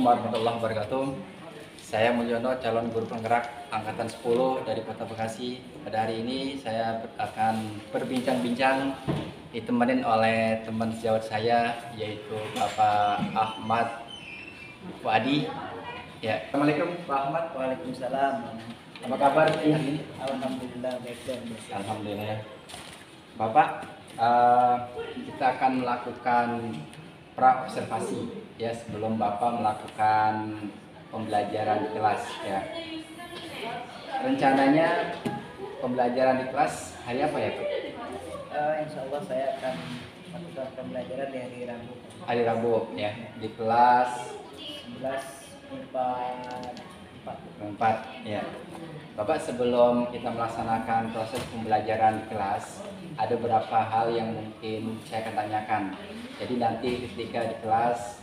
Assalamualaikum warahmatullahi wabarakatuh. Saya Mulyono, calon guru penggerak angkatan 10 dari Kota Bekasi. Pada hari ini saya akan berbincang-bincang ditemenin oleh teman sejawat saya, yaitu Bapak Ahmad Fuadi. Ya, Assalamualaikum Pak Ahmad. Waalaikumsalam. Apa kabar hari ini? Alhamdulillah baik dan Alhamdulillah. Bapak, kita akan melakukan pra-observasi ya sebelum Bapak melakukan pembelajaran di kelas ya. Rencananya pembelajaran di kelas hari apa ya Pak? Insya Allah saya akan melakukan pembelajaran di hari Rabu. Hari Rabu ya, di kelas 11 MIPA 4 ya. Bapak, sebelum kita melaksanakan proses pembelajaran di kelas, ada beberapa hal yang mungkin saya akan tanyakan. Jadi nanti ketika di kelas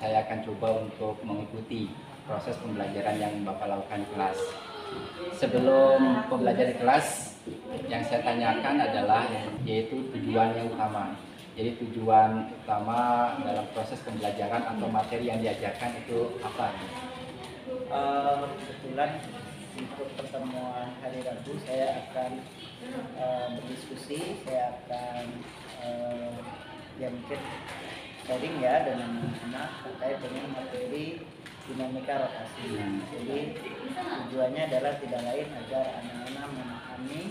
saya akan coba untuk mengikuti proses pembelajaran yang Bapak lakukan di kelas. Sebelum pembelajaran di kelas, yang saya tanyakan adalah yaitu tujuan yang utama. Jadi tujuan utama dalam proses pembelajaran atau materi yang diajarkan itu apa? Kebetulan untuk pertemuan hari Rabu saya akan berdiskusi, saya akan ya mungkin sharing ya dengan anak-anak terkait dengan materi dinamika rotasi. Jadi tujuannya adalah tidak lain agar anak-anak memahami,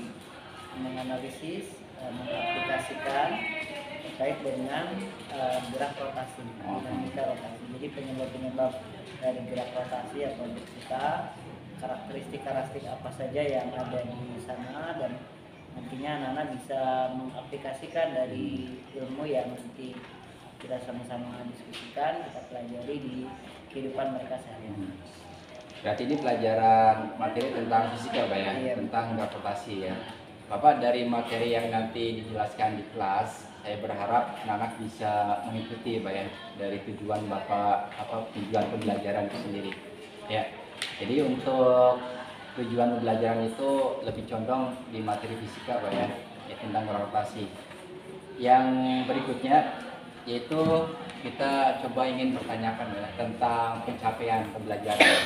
menganalisis, mengaplikasikan terkait dengan gerak rotasi, dinamika rotasi. Jadi penyebab-penyebab dari gerak rotasi atau kita, karakteristik apa saja yang ada di sana, dan nantinya anak-anak bisa mengaplikasikan dari ilmu yang nanti kita sama-sama diskusikan, kita pelajari di kehidupan mereka sehari-hari. Berarti ini pelajaran materi tentang fisika Pak ya? Iya. Tentang gravitasi ya. Bapak, dari materi yang nanti dijelaskan di kelas, saya berharap anak-anak bisa mengikuti Pak ya, dari tujuan Bapak, tujuan pembelajaran itu sendiri ya. Jadi untuk tujuan pembelajaran itu lebih condong di materi fisika Pak ya, tentang gravitasi. Yang berikutnya yaitu kita coba ingin bertanyakan ya, tentang pencapaian pembelajaran.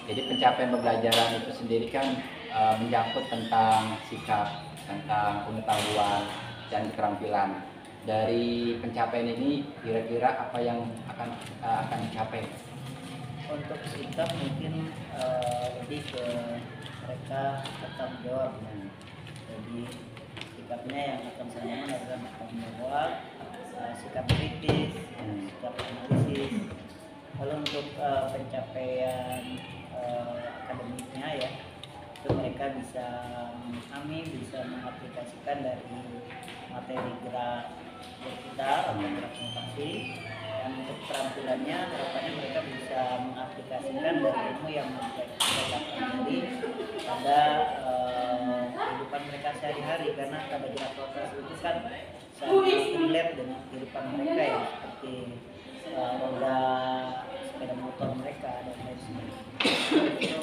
Jadi pencapaian pembelajaran itu sendiri kan menyangkut tentang sikap, tentang pengetahuan dan keterampilan. Dari pencapaian ini kira-kira apa yang akan dicapai? Untuk sikap mungkin lebih ke mereka bertanggung jawab. Jadi sikapnya yang akan saya bangun adalah bertanggung jawab, sikap kritis, sikap analisis. Kalau untuk pencapaian akademiknya ya, itu mereka bisa memahami, bisa mengaplikasikan dari materi gerak kita atau gerak rotasi. Dan untuk keterampilannya, harapannya mereka bisa mengaplikasikan dari ilmu yang mereka pelajari pada kehidupan mereka sehari-hari, karena pada gerak rotasi itu kan sangat relate dengan kehidupan mereka ya, seperti roda sepeda motor mereka dan lain sebagainya. Itu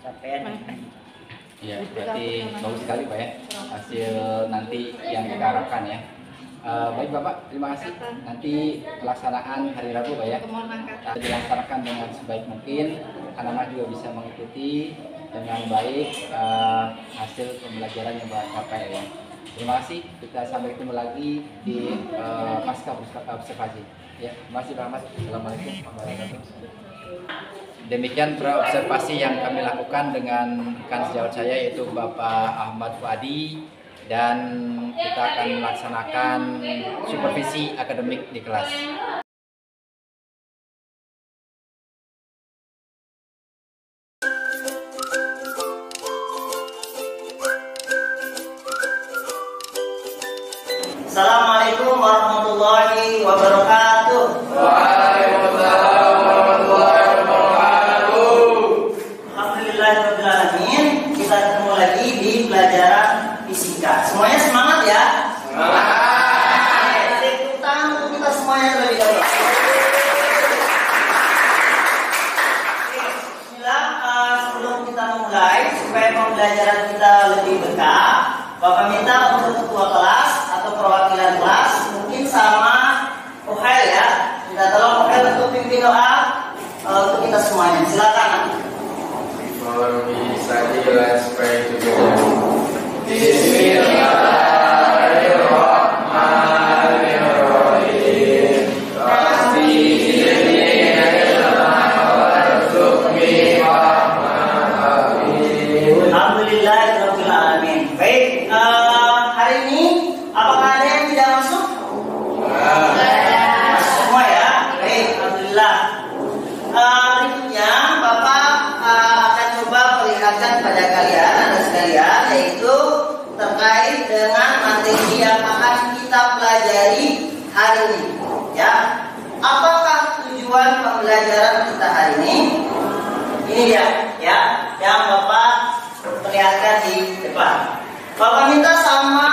capaian. Ya, berarti bagus sekali Pak ya, hasil nanti yang kita harapkan ya. Baik Bapak, terima kasih. Nanti pelaksanaan hari Rabu Pak ya, dilaksanakan dengan sebaik mungkin, anak-anak juga bisa mengikuti dengan baik hasil pembelajaran yang Bapak capai ya. Terima kasih, kita sampai ketemu lagi di pasca observasi. Ya, terima kasih Pak Ahmad. Assalamualaikum warahmatullahi wabarakatuh. Demikian pra-observasi yang kami lakukan dengan rekan sejawat saya, yaitu Bapak Ahmad Fuadi, dan kita akan melaksanakan supervisi akademik di kelas. Assalamualaikum warahmatullahi wabarakatuh. Waalaikumsalam warahmatullahi wabarakatuh. Alhamdulillahirrahmanirrahim. Kita ketemu lagi di pelajaran fisika. Semuanya semangat ya. Semangat. Tepuk tangan untuk kita semuanya terlebih dahulu. Bismillah. Sebelum kita mulai, supaya pembelajaran kita lebih berkah, Bapak minta untuk ketua kelas atau perwakilan kelas mungkin sama Ohel ya, minta tolong Ohel untuk untuk kita semuanya. Silakan. Before we study, let's pray together. Alhamdulillahirrahmanirrahim. Baik, hari ini apakah ada yang tidak masuk? Masuk semua ya. Baik, alhamdulillah. Berikutnya Bapak akan coba perlihatkan kepada kalian, Anda sekalian, yaitu terkait dengan materi yang akan kita pelajari hari ini. Ya, apakah tujuan pembelajaran kita hari ini? Ini dia, ya, yang Bapak perlihatkan di depan. Bapak minta sama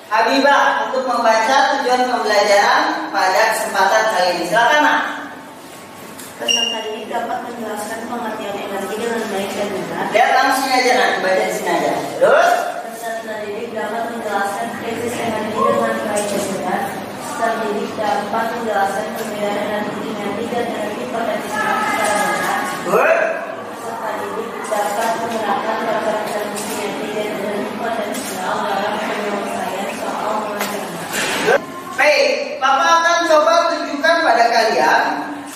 Habibah untuk membaca tujuan pembelajaran pada kesempatan kali ini. Silakan, Nak. Peserta didik dapat menjelaskan pengertian energi dengan baik dan benar. Lihat langsung aja, Nak, baca di sini aja. Terus, Peserta didik dapat menjelaskan krisis energi dengan baik dan benar. Peserta didik dapat menjelaskan perbedaan energi kinetik dan energi potensial secara benar. good. Peserta didik dapat menggunakan referensi kinetik dan energi potensial dalam penyelesaian soal mengajarkan. Baik, Bapak akan coba tunjukkan pada kalian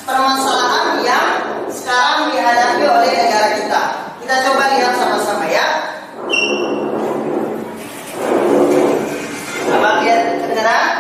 permasalahan yang sekarang dihadapi oleh negara kita. Kita coba lihat sama-sama ya. Bapak lihat kedengaran?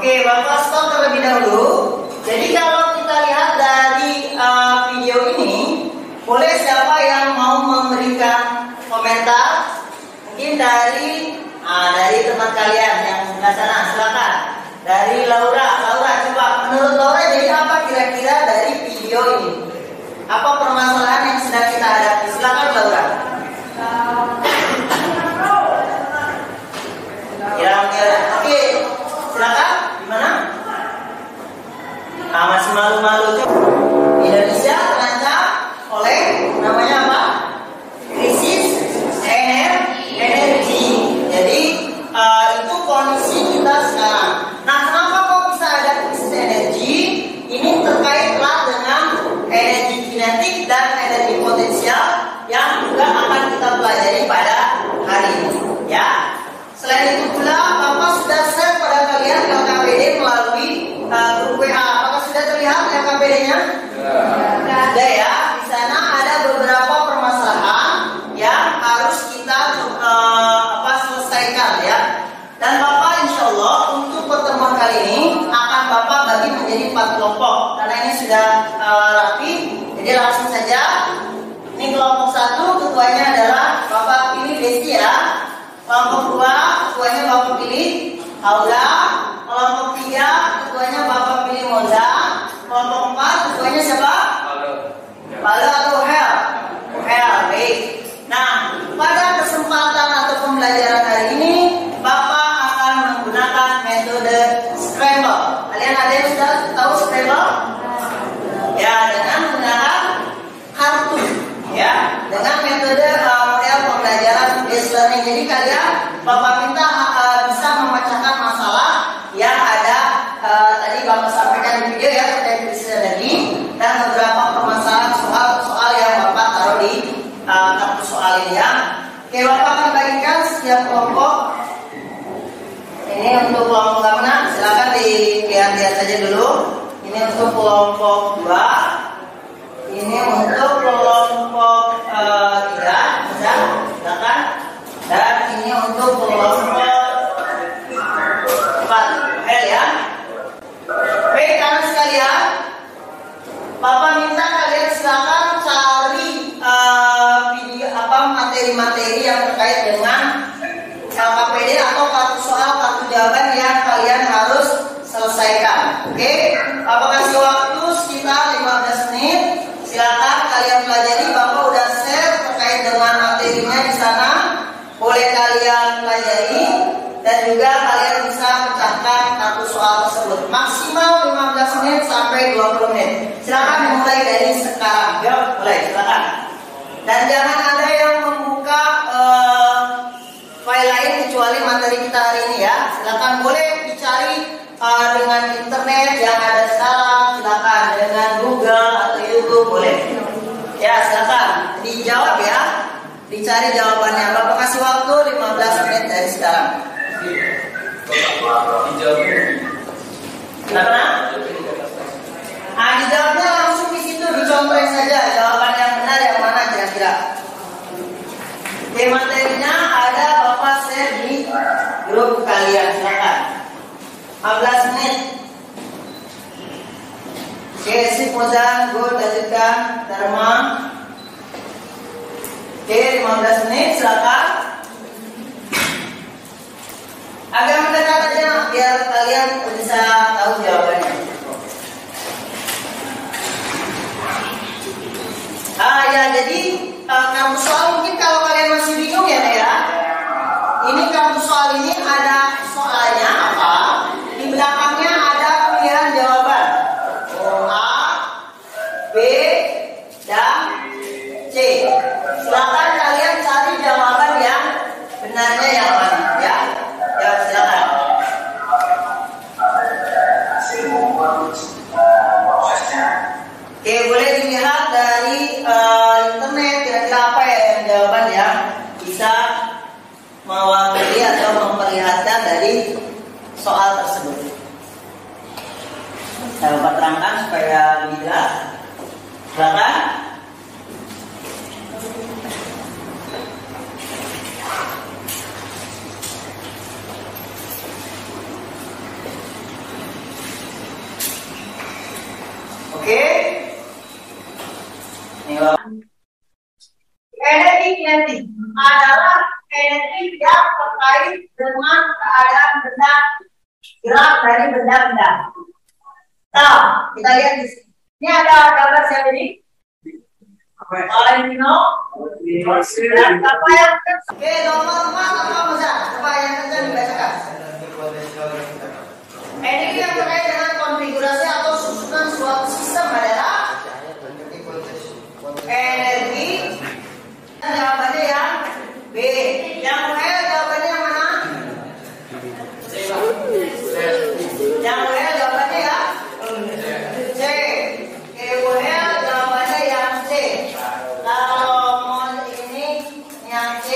Oke, Bapak stop terlebih dahulu. Jadi kalau kita lihat dari video ini, boleh siapa yang mau memberikan komentar? Mungkin dari teman kalian yang sebelah sana, silakan. Dari Laura, coba menurut Laura jadi apa kira-kira dari video ini? Apa permasalahan yang sedang kita hadapi? Silakan Laura. Kira-kira, oke, silakan. Gimana? Masih malu-malu. Indonesia terancam oleh namanya apa? Krisis energi. Jadi itu kondisi kita sekarang. Nah, kenapa kok bisa ada krisis energi? Ini terkaitlah dengan energi kinetik dan energi potensial yang juga akan kita pelajari pada hari ini. Ya. Selain itu pula, Bapak sudah share pada kalian LKPD melalui grup WA. Apakah sudah terlihat LKPD-nya? Sudah ya. Di sana ada beberapa permasalahan yang harus kita selesaikan ya. Dan Bapak insya Allah untuk pertemuan kali ini akan Bapak bagi menjadi 4 kelompok. Karena ini sudah rapi, jadi langsung saja. Ini kelompok 1, ketuanya adalah Bapak pilih Desti ya. Kelompok 2, ketuanya Bapak pilih Aula. Kelompok 3, ketuanya Bapak pilih Moza. Kelompok 4, ketuanya siapa? Palu atau Hel? Hel, baik. Nah, pada kesempatan atau pembelajaran hari ini, Bapak akan menggunakan metode Scramble. Kalian ada yang sudah tahu Scramble? Ya, dengan menggunakan kartu. Ya, dengan metode model pembelajaran based learning. Jadi kalian Bapak minta bisa memecahkan masalah yang ada tadi Bapak sampaikan di video ya terkait krisis energi dan beberapa permasalahan soal yang Bapak taruh di kartu soal ini ya. Oke, Bapak akan bagikan setiap kelompok. Ini untuk kelompok mana? Silakan dilihat-lihat saja dulu. Ini untuk kelompok 2. Ini untuk kelompok 3, silakan. Dan ini untuk kelompok tersebut. Maksimal 15 menit sampai 20 menit. Silakan mulai dari sekarang. Ya, mulai silakan. Dan jangan ada yang membuka file lain kecuali materi kita hari ini ya. Silakan boleh dicari dengan internet yang ada sekarang. Silakan dengan Google atau YouTube boleh. Ya, silakan dijawab ya. Dicari jawabannya. Bapak kasih waktu 15 menit dari sekarang. Karena dijawabnya langsung di situ, dicontohin saja jawaban yang benar yang mana kira-kira. Oke, materinya ada Bapak share di grup kalian, silakan. 15 menit. Oke, sip Mozan, good, lanjutkan. Dharma. Oke, 15 menit, silakan. Agak mendekat aja biar kalian bisa tahu jawabannya. Ya, jadi kampus soal mungkin kalau kalian masih bingung ya, ya. Ini kampus soal ini ada soalnya apa? Di belakangnya ada pilihan jawaban. A, B, dan C. Silakan kalian cari jawaban yang benarnya yang mana, ya. Ya, silakan. Oke, boleh dilihat dari internet kira-kira apa ya yang jawaban yang bisa mewakili atau memperlihatkan dari soal tersebut. Saya dapat terangkan supaya lebih jelas. Silakan. Oke. Kinetik adalah kinetik yang terkait dengan keadaan benda, gerak dari benda-benda. Nah, kita lihat di sini. Ini ada gambar siapa ini? Valentino. Apa yang oke, nomor 4 apa Musa? Coba yang terjadi dibacakan. Energi yang terkait dengan konfigurasi atau susunan suatu sistem adalah energi. Jawabannya yang B. Yang L jawabannya yang mana? Yang L jawabannya ya C. L jawabannya yang C. Kalau mau ini yang C,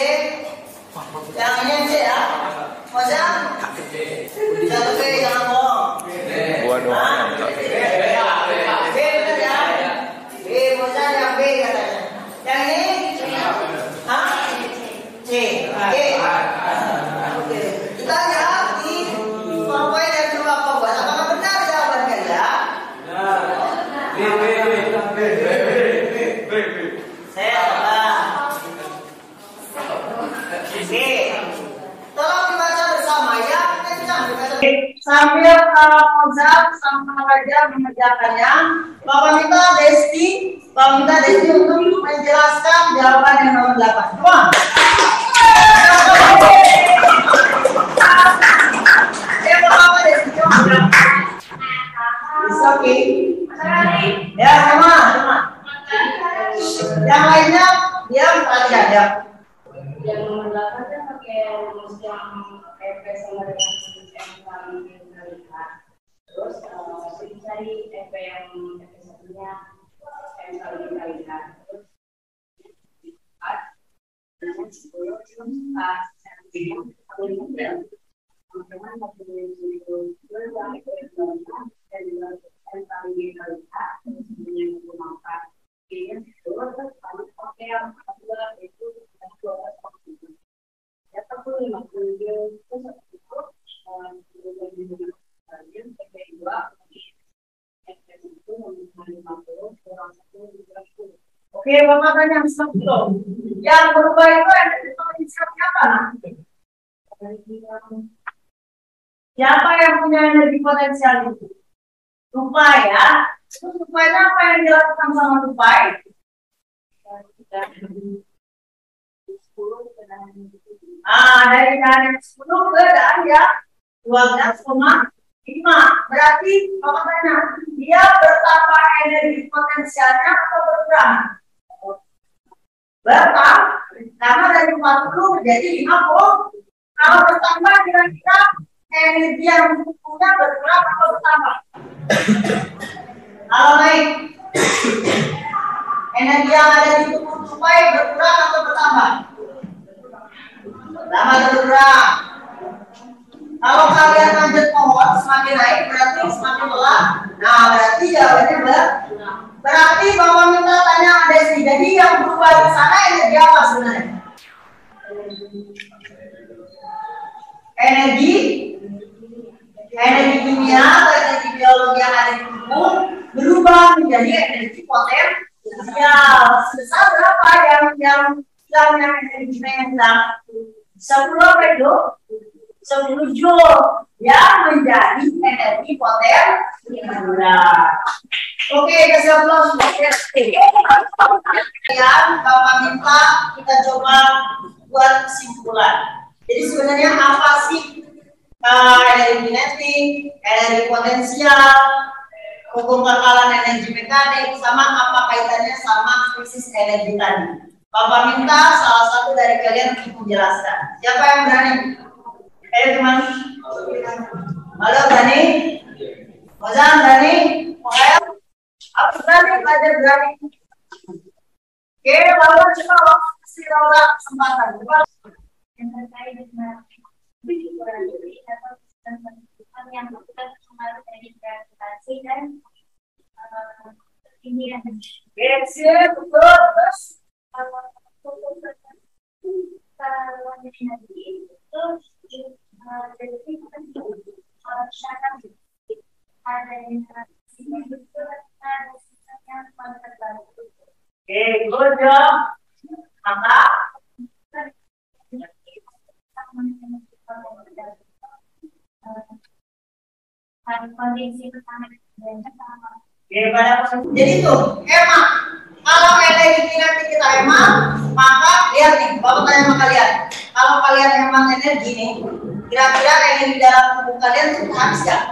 yang ini yang C ya. Masa? Satu B jangan bohong. Gua doang. B benar ya? B Masa yang B katanya. Yang ini? Hah? C. Oke. Oke. Kita lihat di PowerPoint yang coba Bapak buat. Apakah benar jawaban kalian? Saya salah. C. Tolong dibaca bersama ya. Sambil Mozart sama Raja mengerjakannya, Bapak minta Desti untuk menjelaskan jawaban yang nomor 8. Come on. Bapak Desti coba. It's okay. Ya, sama. Yang lainnya diam perhatikan ya. Yang nomor 8 kan pakai rumus yang EP sama dengan yang paling kita. Terus cari EP yang EP satunya yang paling kita lihat. Terus 4 dengan 10 pas Oke, Bapak tanya satu. Yang berubah itu ada di potensial apa? Siapa yang punya energi potensial itu? Tupai ya. Itu tupainya apa yang dilakukan sama tupai? Dari dana 10 ke dana ya 12,5 5. Berarti Bapak tanya, dia bertambah energi potensialnya atau berkurang? Bertambah, karena dari 40 menjadi 50. Kalau bertambah kira-kira energi yang punya berkurang atau bertambah? Kalau naik, energi yang ada di tubuh tupai berkurang atau bertambah? Bertambah atau berkurang? Kalau kalian lanjut pohon semakin naik berarti semakin pelan. Nah berarti jawabannya berarti Bapak minta tanya ada sih. Jadi yang berubah di sana energi apa sebenarnya? Energi kimia atau energi biologi yang ada di tubuh berubah menjadi energi potensial. Sebesar berapa yang energinya yang hilang? 10 apa itu? 10 joule yang menjadi energi potensial. Oke, ke-11 yang Bapak minta kita coba buat kesimpulan. Jadi sebenarnya apa sih energi kinetik, energi potensial, hukum kekalan energi mekanik, sama apa kaitannya sama krisis energi tadi? Bapak minta salah satu dari kalian untuk menjelaskan. Siapa yang berani? Ayo teman. Halo berani? Ozan berani? Ayo. Aku berani, belajar berani. Oke, lalu coba kasih Laura kesempatan. Coba. Yang terkait dengan yang kita kemarin dari gravitasi dan ini yang betul. Terus kalau energi itu dari syarat ada yang good job. Mantap. Kondisi pertama jadi tuh hemat. Kalau energi kinetik kita hemat, maka lihat nih, Bapak tanya sama kalian. Kalau kalian hemat energi nih, kira-kira energi dalam tubuh kalian tuh habis nggak?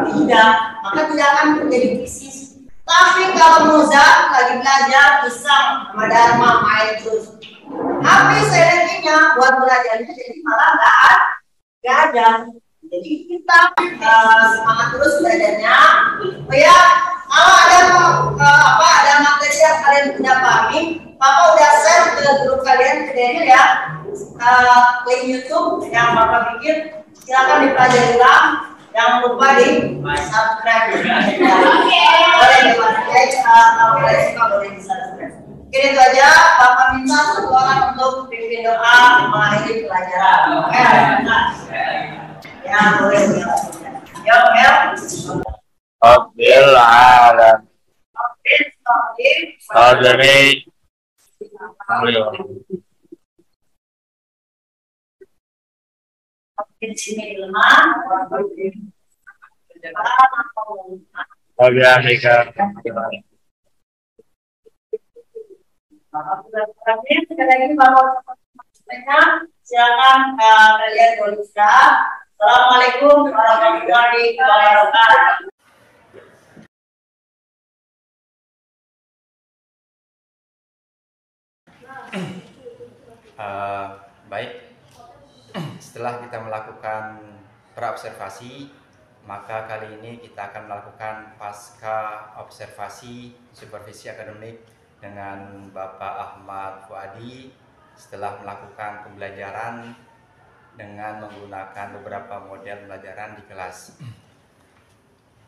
Tidak, maka tidak akan terjadi krisis. Tapi kalau Mozart lagi belajar pisang sama Dharma main terus, habis energinya buat belajarnya, jadi malah nggak ada. Jadi kita semangat terus belajarnya. Oh ya, kalau ada materi yang kalian tidak pahami, Bapak udah share ke grup kalian ke Daniel ya, link YouTube yang Bapak bikin, silakan dipelajari ulang. Jangan lupa di subscribe. Boleh di-like, kalau kalian suka boleh di subscribe. Mungkin itu aja. Bapak minta satu orang untuk pimpin doa mengakhiri pelajaran. Ya boleh. Ya Mel. Rabbil alamin. Alamin. Di sini lemah. Sekali lagi Bapak silakan kalian boleh start. Assalamualaikum warahmatullahi wabarakatuh. Baik, setelah kita melakukan praobservasi, maka kali ini kita akan melakukan pasca observasi supervisi akademik dengan Bapak Ahmad Fuadi setelah melakukan pembelajaran dengan menggunakan beberapa model pembelajaran di kelas.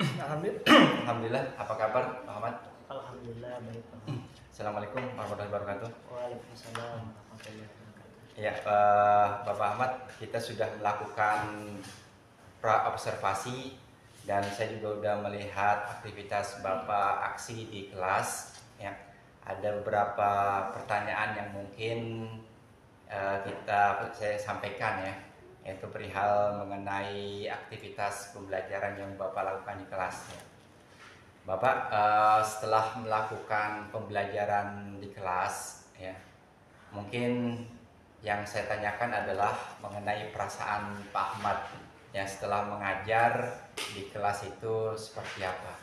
Alhamdulillah, apa kabar Pak Ahmad? Alhamdulillah baik. Assalamualaikum warahmatullahi wabarakatuh. Waalaikumsalam warahmatullahi wabarakatuh. Ya, Bapak Ahmad, kita sudah melakukan pra-observasi dan saya juga sudah melihat aktivitas Bapak aksi di kelas. Ya, ada beberapa pertanyaan yang mungkin saya sampaikan ya, yaitu perihal mengenai aktivitas pembelajaran yang Bapak lakukan di kelas. Ya. Bapak setelah melakukan pembelajaran di kelas, ya, mungkin yang saya tanyakan adalah mengenai perasaan Pak Ahmad yang setelah mengajar di kelas itu seperti apa?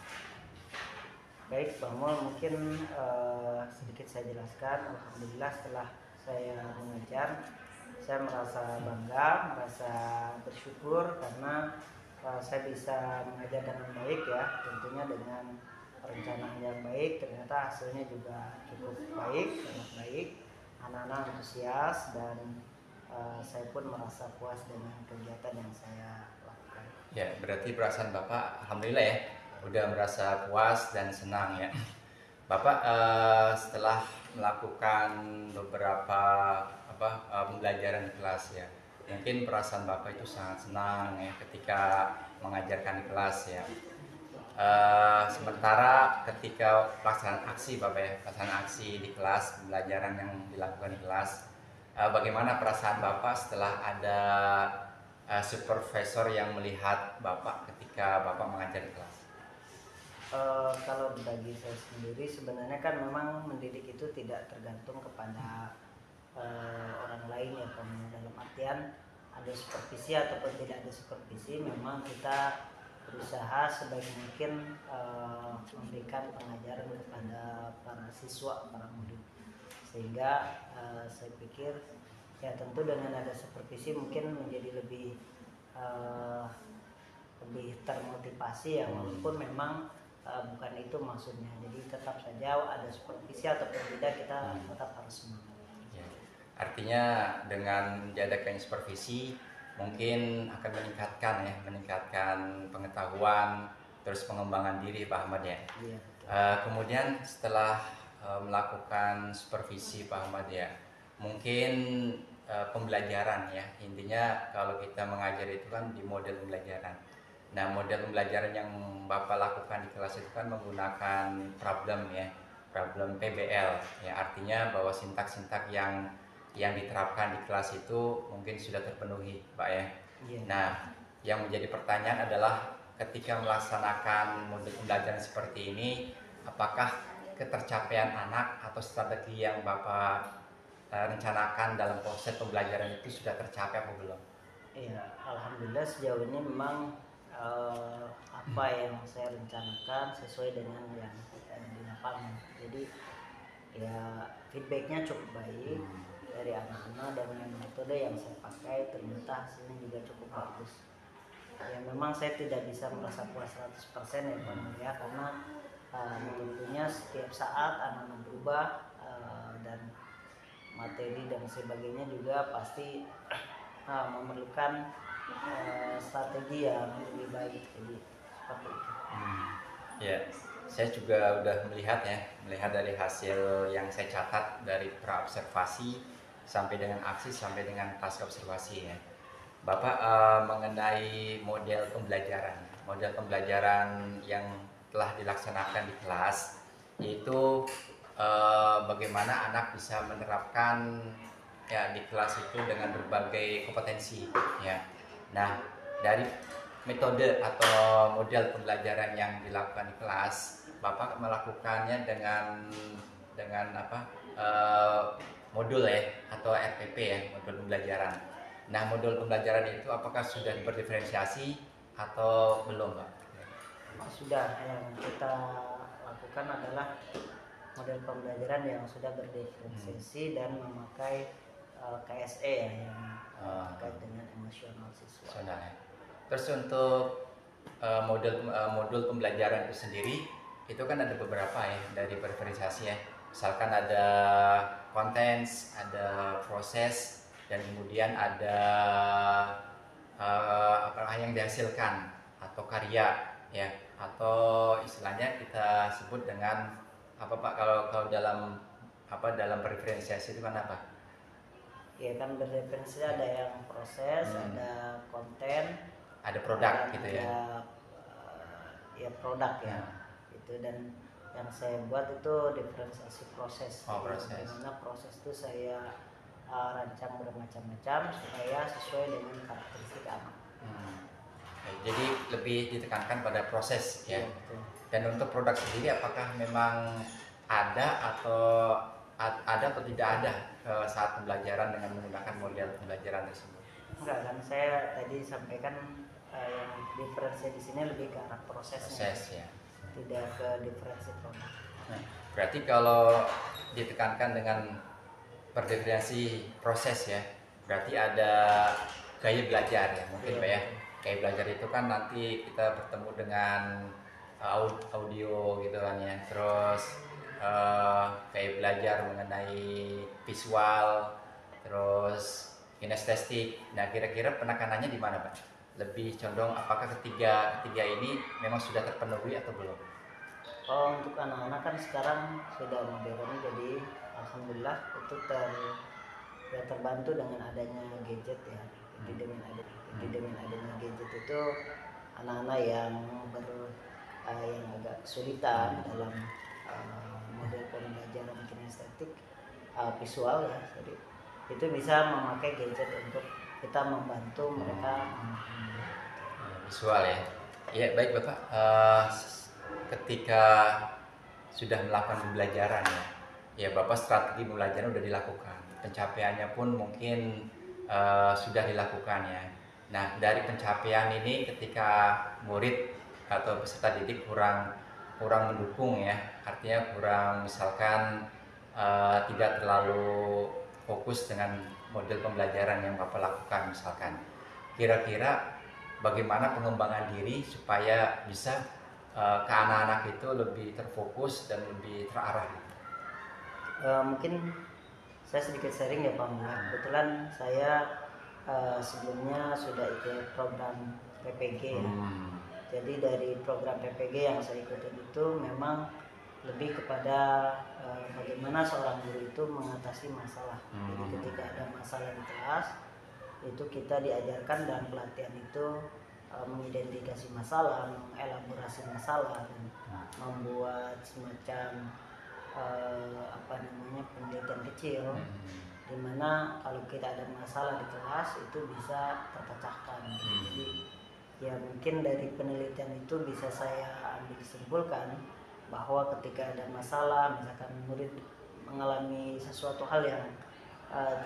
Baik, Bang Mul, mungkin sedikit saya jelaskan. Alhamdulillah setelah saya mengajar, saya merasa bangga, merasa bersyukur karena saya bisa mengajar dengan baik ya, tentunya dengan perencanaan yang baik. Ternyata hasilnya juga cukup baik, sangat baik. Anak-anak antusias dan saya pun merasa puas dengan kegiatan yang saya lakukan. Ya, berarti perasaan Bapak alhamdulillah ya, udah merasa puas dan senang ya. Bapak setelah melakukan beberapa pembelajaran di kelas ya, mungkin perasaan Bapak itu sangat senang ya ketika mengajarkan di kelas ya. Sementara ketika pelaksanaan aksi Bapak ya, pelaksanaan aksi di kelas, pembelajaran yang dilakukan di kelas, bagaimana perasaan Bapak setelah ada supervisor yang melihat Bapak ketika Bapak mengajar di kelas? Kalau bagi saya sendiri sebenarnya kan memang mendidik itu tidak tergantung kepada orang lain ya, dalam artian ada supervisi ataupun tidak ada supervisi, memang kita berusaha sebaik mungkin memberikan pengajaran kepada para siswa, para murid, sehingga saya pikir ya tentu dengan ada supervisi mungkin menjadi lebih termotivasi ya, walaupun memang bukan itu maksudnya. Jadi tetap saja ada supervisi ataupun tidak, kita tetap harus semangat. Ya. Artinya dengan diadakan supervisi mungkin akan meningkatkan pengetahuan, terus pengembangan diri Pak Ahmad ya. Iya. Kemudian setelah melakukan supervisi Pak Ahmad ya, mungkin pembelajaran ya, intinya kalau kita mengajar itu kan di model pembelajaran. Nah, model pembelajaran yang Bapak lakukan di kelas itu kan menggunakan problem ya, problem PBL ya, artinya bahwa sintak-sintak yang diterapkan di kelas itu mungkin sudah terpenuhi Pak ya. Iya. Nah, yang menjadi pertanyaan adalah ketika melaksanakan model pembelajaran seperti ini, apakah ketercapaian anak atau strategi yang Bapak rencanakan dalam proses pembelajaran itu sudah tercapai atau belum? Iya, alhamdulillah sejauh ini memang apa yang saya rencanakan sesuai dengan yang ada di lapangan. Jadi ya feedbacknya cukup baik dari anak-anak, dan metode yang saya pakai ternyata hasilnya juga cukup bagus. Ya memang saya tidak bisa merasa puas 100% ya Pak Nur ya, karena tentunya setiap saat anak-anak berubah dan materi dan sebagainya juga pasti memerlukan strategi yang lebih baik, jadi seperti itu. Ya, saya juga udah melihat dari hasil yang saya catat dari praobservasi sampai dengan aksi sampai dengan pasca observasi ya. Bapak mengenai model pembelajaran yang telah dilaksanakan di kelas, yaitu bagaimana anak bisa menerapkan ya di kelas itu dengan berbagai kompetensi ya. Nah, dari metode atau model pembelajaran yang dilakukan di kelas, Bapak melakukannya dengan modul ya atau RPP ya, modul pembelajaran. Nah, modul pembelajaran itu apakah sudah berdiferensiasi atau belum, Pak? Sudah, yang kita lakukan adalah model pembelajaran yang sudah berdiferensiasi dan memakai KSE ya, yang terkait dengan emosional siswa. Ya. Terus untuk modul pembelajaran itu sendiri, itu kan ada beberapa ya dari diferensiasi ya. Misalkan ada konten, ada proses, dan kemudian ada apa yang dihasilkan atau karya ya, atau istilahnya kita sebut dengan apa Pak, kalau dalam diferensiasi itu kan apa? Ya kan berdiferensiasi, ada yang proses, ada konten, ada produk gitu ya. Ya produk ya. Itu, dan yang saya buat itu diferensiasi proses. Proses. Dimana proses itu saya rancang bermacam-macam supaya sesuai dengan karakteristik anak. Jadi lebih ditekankan pada proses ya. Betul. Dan untuk produk sendiri apakah memang ada atau tidak ada saat pembelajaran dengan menggunakan model pembelajaran tersebut? Enggak, kan saya tadi sampaikan yang diferensi di sini lebih ke arah prosesnya, Proses ya. tidak ke diferensi produk. Nah, berarti kalau ditekankan dengan berdiferensi proses ya, berarti ada gaya belajar ya mungkin Pak ya. Gaya belajar itu kan nanti kita bertemu dengan audio gitu kan ya, terus kayak belajar mengenai visual, terus kinestetik. Nah, kira-kira penekanannya di mana Pak? Lebih condong apakah ketiga ini memang sudah terpenuhi atau belum? Oh, untuk anak-anak kan sekarang sudah modern, jadi alhamdulillah itu terbantu dengan adanya gadget ya. Jadi dengan adanya gadget itu anak-anak yang yang agak kesulitan dalam model pembelajaran kinestetik visual ya, jadi itu bisa memakai gadget untuk kita membantu mereka Visual ya. Ya baik Bapak, ketika sudah melakukan pembelajaran ya Bapak strategi pembelajaran sudah dilakukan, pencapaiannya pun mungkin sudah dilakukan ya. Nah, dari pencapaian ini ketika murid atau peserta didik kurang mendukung ya, artinya kurang misalkan tidak terlalu fokus dengan model pembelajaran yang Bapak lakukan misalkan. Kira-kira bagaimana pengembangan diri supaya bisa ke anak-anak itu lebih terfokus dan lebih terarah? Mungkin saya sedikit sharing ya Pak Muhammad. Kebetulan saya sebelumnya sudah ikut program PPG ya. Jadi dari program PPG yang saya ikutin itu memang lebih kepada bagaimana seorang guru itu mengatasi masalah. Jadi ketika ada masalah di kelas, itu kita diajarkan dalam pelatihan itu mengidentifikasi masalah, mengelaborasi masalah, dan membuat semacam penelitian kecil, dimana kalau kita ada masalah di kelas itu bisa terpecahkan. Jadi ya mungkin dari penelitian itu bisa saya ambil simpulkan bahwa ketika ada masalah, misalkan murid mengalami sesuatu hal yang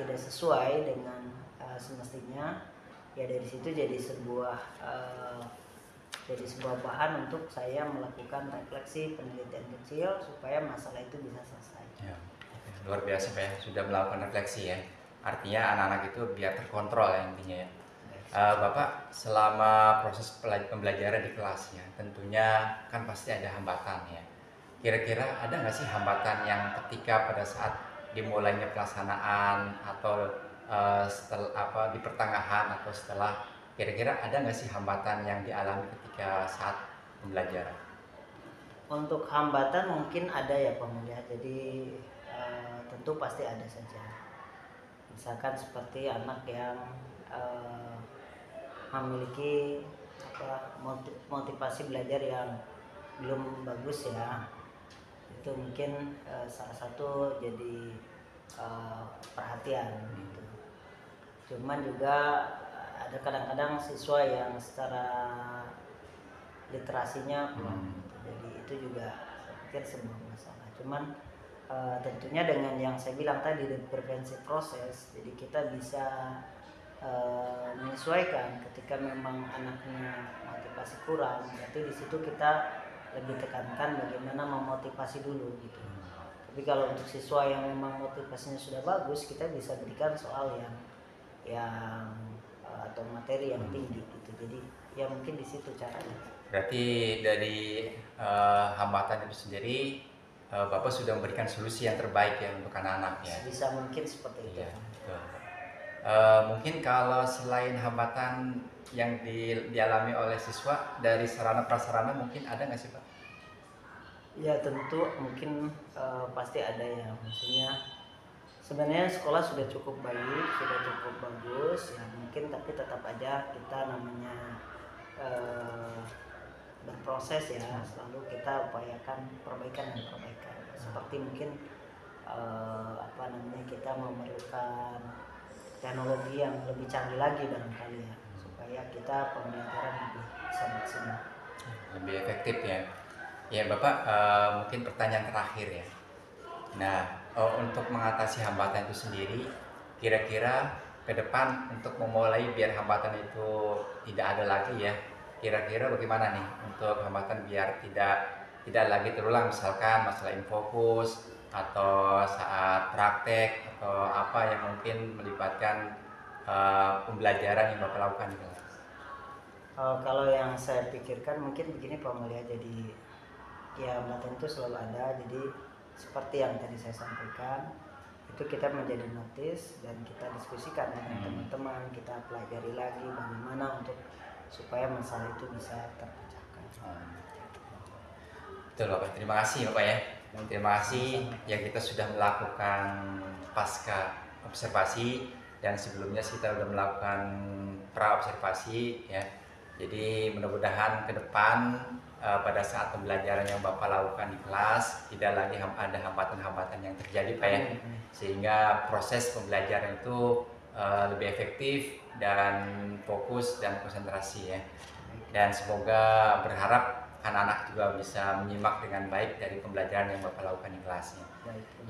tidak sesuai dengan semestinya, ya dari situ jadi sebuah bahan untuk saya melakukan refleksi penelitian kecil supaya masalah itu bisa selesai. Ya, luar biasa Pak ya, sudah melakukan refleksi ya. Artinya anak-anak itu biar terkontrol ya intinya ya. Bapak selama proses pembelajaran di kelasnya tentunya kan pasti ada hambatan ya. Kira-kira ada nggak sih hambatan yang ketika pada saat dimulainya pelaksanaan atau setelah di pertengahan atau setelah, kira-kira ada nggak sih hambatan yang dialami ketika saat pembelajaran? Untuk hambatan mungkin ada ya Pak Mulia, jadi tentu pasti ada saja. Misalkan seperti anak yang memiliki motivasi belajar yang belum bagus ya, itu mungkin salah satu jadi perhatian gitu. Cuman juga ada kadang-kadang siswa yang secara literasinya kurang gitu. Jadi itu juga saya pikir sebuah masalah. Cuman tentunya dengan yang saya bilang tadi, prevensi proses, jadi kita bisa menyesuaikan ketika memang anaknya motivasi kurang, berarti di situ kita lebih tekankan bagaimana memotivasi dulu gitu. Tapi kalau untuk siswa yang memang motivasinya sudah bagus, kita bisa berikan soal yang atau materi yang tinggi gitu. Jadi ya mungkin di situ caranya. Berarti dari hambatan itu sendiri Bapak sudah memberikan solusi yang terbaik ya untuk anak-anak ya. Bisa mungkin seperti itu. Iya, betul. Mungkin kalau selain hambatan yang dialami oleh siswa dari sarana prasarana mungkin ada nggak sih Pak? Ya tentu mungkin pasti ada ya, maksudnya sebenarnya sekolah sudah cukup baik, sudah cukup bagus ya mungkin, tapi tetap aja kita namanya berproses ya, selalu kita upayakan perbaikan dan perbaikan. Seperti mungkin kita memerlukan teknologi yang lebih canggih lagi barangkali ya, supaya kita pembelajaran lebih bisa maksimal, lebih efektif ya. Ya Bapak, mungkin pertanyaan terakhir ya. Nah, untuk mengatasi hambatan itu sendiri, kira-kira ke depan untuk memulai biar hambatan itu tidak ada lagi ya. Kira-kira bagaimana nih untuk hambatan biar tidak lagi terulang, misalkan masalah infokus atau saat praktek atau apa yang mungkin melibatkan pembelajaran yang Bapak lakukan di kelas. Kalau yang saya pikirkan mungkin begini Pak Mulia, jadi ya hambatan itu selalu ada. Jadi seperti yang tadi saya sampaikan, itu kita menjadi notice dan kita diskusikan dengan teman-teman, kita pelajari lagi bagaimana untuk supaya masalah itu bisa terpecahkan. Betul Bapak, terima kasih Bapak ya. Terima kasih ya, kita sudah melakukan pasca observasi dan sebelumnya kita sudah melakukan pra observasi ya. Jadi mudah-mudahan ke depan pada saat pembelajaran yang Bapak lakukan di kelas tidak lagi ada hambatan-hambatan yang terjadi Pak ya, sehingga proses pembelajaran itu lebih efektif dan fokus dan konsentrasi ya. Dan semoga berharap anak-anak juga bisa menyimak dengan baik dari pembelajaran yang Bapak lakukan di kelasnya.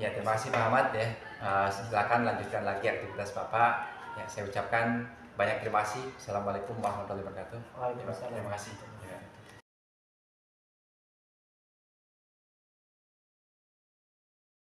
Ya, terima kasih Pak Ahmad ya. Silakan lanjutkan lagi aktivitas Bapak. Ya, saya ucapkan banyak terima kasih. Assalamualaikum warahmatullahi wabarakatuh. Waalaikumsalam. Terima kasih.